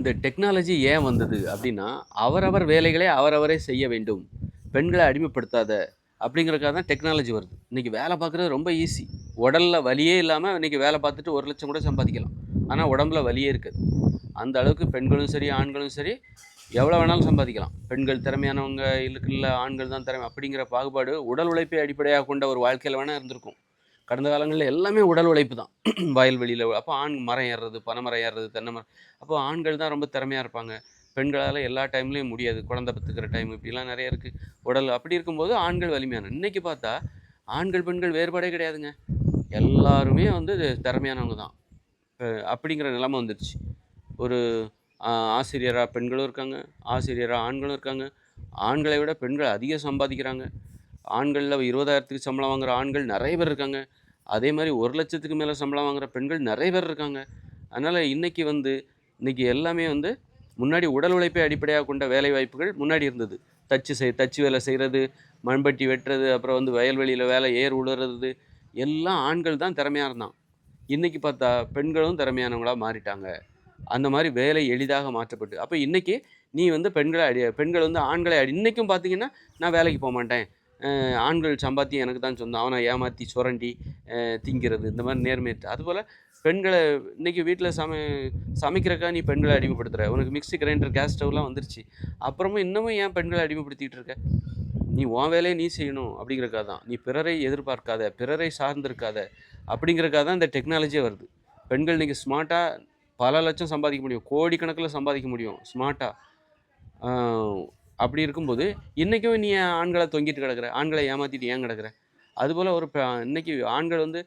இந்த டெக்னாலஜி ஏன் வந்தது அப்படின்னா, அவரவர் வேலைகளை அவரவரே செய்ய வேண்டும். பெண்கள அடிமைப்படுத்தாத அப்படிங்கிறதுக்காக தான் டெக்னாலஜி வருது. இன்னைக்கு வேலை பார்க்குறது ரொம்ப ஈஸி. உடல்ல வலியே இல்லாம இன்னைக்கு வேலை பார்த்துட்டு 1,00,000 கூட சம்பாதிக்கலாம். ஆனா உடம்புல வலியே இருக்காது. அந்த அளவுக்கு பெண்களும் சரி, ஆண்களும் சரி எவ்வளோ வேணாலும் சம்பாதிக்கலாம். பெண்கள் திறமையானவங்க இல்ல ஆண்கள் தான் திறமை அப்படிங்கிற பாகுபாடு உடல் உழைப்பை அடிப்படையாகக் கொண்ட ஒரு வாழ்க்கையில வேணா இருந்திருக்கும். கடந்த காலங்கள்ல எல்லாமே உடல் உழைப்பு தான். வயல்வெளியில அப்போ மரம் ஏறுறது, பனைமரம் ஏறுறது, தென்னை மரம். அப்போ ஆண்கள் தான் ரொம்ப திறமையா இருப்பாங்க. பெண்களால எல்லா டைம்லயும் முடியாது. குழந்தை பெத்துக்கிற டைம் இப்படிலாம் நெறைய இருக்கு. உடல் அப்படி இருக்கும்போது ஆண்கள் வலிமையானவங்க. இன்னைக்கு பார்த்தா, ஆண்கள், பெண்கள் வேறுபாடே கிடையாதுங்க. எல்லாருமே வந்து திறமையானவங்க தான். அப்படிங்கிற நிலைமை வந்துருச்சு. ஒரு ஆ ஆசிரியரா பெண்களும் இருக்காங்க, ஆசிரியரா ஆண்களும் இருக்காங்க. ஆண்களை விட பெண்கள் அதிகம் சம்பாதிக்கிறாங்க. ஆண்கள்ல 20,000க்கு சம்பளம் வாங்குற ஆண்கள் நெறைய பேர் இருக்காங்க. அதே மாரி 1,00,000க்கு மேல சம்பளம் வாங்குற பெண்கள் நெறைய பேர் இருக்காங்க. அதனால இன்னைக்கு எல்லாமே வந்து முன்னாடி உடல் உழைப்பை அடிப்படையாகக் கொண்ட வேலை வாய்ப்புகள் முன்னாடி இருந்தது. தச்சு வேலை செய்றது, மண்பட்டி வெட்டுறது, அப்புறம் வந்து வயல்வெளியில ஏர் உழுறது எல்லாம் ஆண்கள் தான் திறமையா இருந்தான். இன்னைக்கு பார்த்தா பெண்களும் திறமையானவங்களா மாறிட்டாங்க. அந்த மாரி வேலை எளிதாக மாற்றப்பட்டு அப்ப இன்னைக்கு நீ வந்து பெண்கள் வந்து இன்னைக்கும் பார்த்தீங்கன்னா, நான் வேலைக்கு போமாட்டேன். ஆண்கள் சம்பாத்தியம் எனக்கு தான் சொந்தம். அவன ஏமாத்தி சுரண்டி திங்கிறது. இந்த மாரி நேர்மையற்ற அதுபோல பெண்கள இன்னைக்கு வீட்ல சமைக்கிறதுக்காக நீ பெண்கள அடிமைப்படுத்துற. உனக்கு மிக்ஸி, கிரைண்டர், கேஸ் ஸ்டவ்லாம் வந்துருச்சு. அப்புறமும் இன்னமும் ஏன் பெண்கள அடிமைப்படுத்திட்டு இருக்க? நீ உன் வேலைய நீ செய்யணும் அப்படிங்கிறதுக்காக தான். நீ பிறரை எதிர்பார்க்காத, பிறரை சார்ந்திருக்காத அப்படிங்கிறதுக்காக தான் இந்த டெக்னாலஜியே வருது. பெண்கள் இன்னைக்கு ஸ்மார்ட்டா பல லட்சம் சம்பாதிக்க முடியும். கோடிக்கணக்கில சம்பாதிக்க முடியும் ஸ்மார்ட்டா. ஆ அப்படி இருக்கும்போது, இன்னைக்கும் நீ ஏன் ஆண்கள தொங்கிட்டு கிடக்குற? ஆண்கள ஏமாத்திட்டு ஏன் கிடக்குற? அதுபோல இன்னைக்கு ஆண்கள் வந்து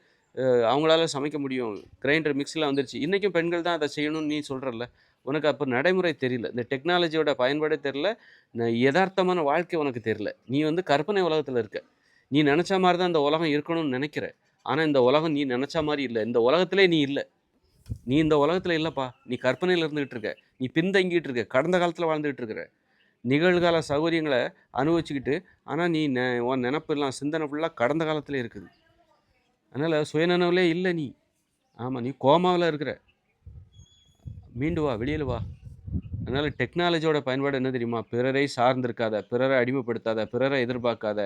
அவங்களால சமைக்க முடியும். கிரைண்டர், மிக்ஸிலாம் வந்துருச்சு. இன்னைக்கும் பெண்கள் தான் அத செய்யணும்னு நீ சொல்றல்ல. உனக்கு அப்ப நடைமுறை தெரியல. இந்த டெக்னாலஜியோட பயன்பாடே தெரியல. எதார்த்தமான வாழ்க்கை உனக்கு தெரியல. நீ வந்து கற்பனை உலகத்துல இருக்க. நீ நெனச்ச மாரி தான் இந்த உலகம் இருக்கணும்னு நெனைக்கிற. ஆனா இந்த உலகம் நீ நெனச்ச மாரி இல்ல. இந்த உலகத்திலே நீ இல்ல. நீ இந்த உலகத்துல இல்லப்பா. நீ கற்பனையில இருந்துகிட்டு இருக்க. நீ பின்தங்கிட்டு இருக்க. கடந்த காலத்துல வாழ்ந்துகிட்டு இருக்கிற. நிகழ்கால சௌகரியங்கள அனுபவிச்சுக்கிட்டு, ஆனா நீ உன் நெனப்பெல்லாம் சிந்தனை ஃபுல்லா கடந்த காலத்திலே இருக்குது. அதனால சுயநனவுலே இல்ல நீ. ஆமா, நீ கோமாவுல இருக்கிற. மீண்டு வா, வெளியில வா. அதனால டெக்னாலஜியோட பயன்பாடு என்ன தெரியுமா? பிறரை சார்ந்திருக்காத, பிறரை அடிமைப்படுத்தாத, பிறரை எதிர்பார்க்காத.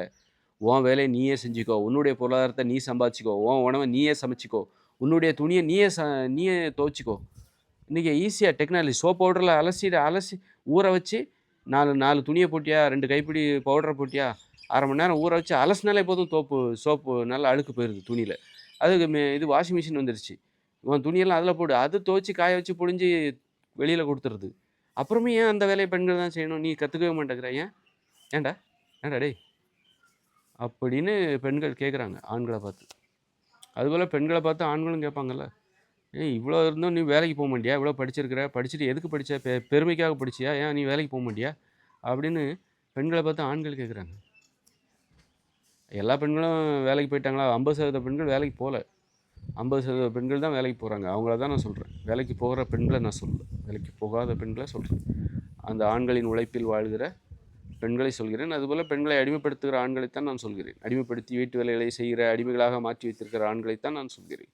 உன் வேலைய நீயே செஞ்சுக்கோ. உன்னுடைய பொருளாதாரத்த நீ சம்பாதிச்சுக்கோ. உன் உணவ நீயே சமைச்சுக்கோ. உன்னுடைய துணிய நீயே துவைச்சுக்கோ. இன்னைக்கு ஈஸியா டெக்னாலஜி சோப் பவுடர்ல அலசி ஊற வச்சு 4 துணிய போட்டியா, 2 கைப்பிடி பவுடர போட்டியா, 1/2 மணி நேரம் ஊற வச்சு அலசுனாலே போதும் சோப்பு நல்லா அழுக்கு போயிருது துணியில. அதுக்கு இது வாஷிங் மிஷின் வந்துருச்சு. உன் துணியெல்லாம் அதில போடு. அது துவைச்சு காய வச்சு புழிஞ்சு வெளியில குடுத்துருது. அப்புறமும் ஏன் அந்த வேலைய பெண்கள் தான் செய்யணும்? நீ கத்துக்கவே மாட்டேங்கிற. ஏன்? ஏன்டா? ஏன்டா டேய்! அப்படின்னு பெண்கள் கேட்குறாங்க ஆண்கள பார்த்து. அதுபோல பெண்கள பார்த்து ஆண்களும் கேட்பாங்கல்ல. ஏய் இவ்வளோ இருந்தும் நீ வேலைக்கு போ மாட்டியா? இவ்வளோ படிச்சிருக்கிற. படிச்சுட்டு எதுக்கு படிச்ச? பெருமைக்காக படிச்சியா? ஏன் நீ வேலைக்கு போ மாட்டியா? அப்படின்னு பெண்கள பார்த்து ஆண்கள் கேட்குறாங்க. எல்லா பெண்களும் வேலைக்கு போயிட்டாங்களா? 50% பெண்கள் வேலைக்கு போல. 50% பெண்கள் தான் வேலைக்கு போறாங்க. அவங்கள தான் நான் சொல்றேன். வேலைக்கு போகிற பெண்கள நான் சொல்லல. வேலைக்கு போகாத பெண்கள சொல்றேன். அந்த ஆண்களின் உழைப்பில் வாழ்கிற பெண்களை சொல்கிறேன். அதுபோல பெண்களை அடிமைப்படுத்துகிற ஆண்களைத்தான் நான் சொல்கிறேன். அடிமைப்படுத்தி வீட்டு வேலைகளை செய்கிற அடிமைகளாக மாற்றி வைத்திருக்கிற ஆண்களைத்தான் நான் சொல்கிறேன்.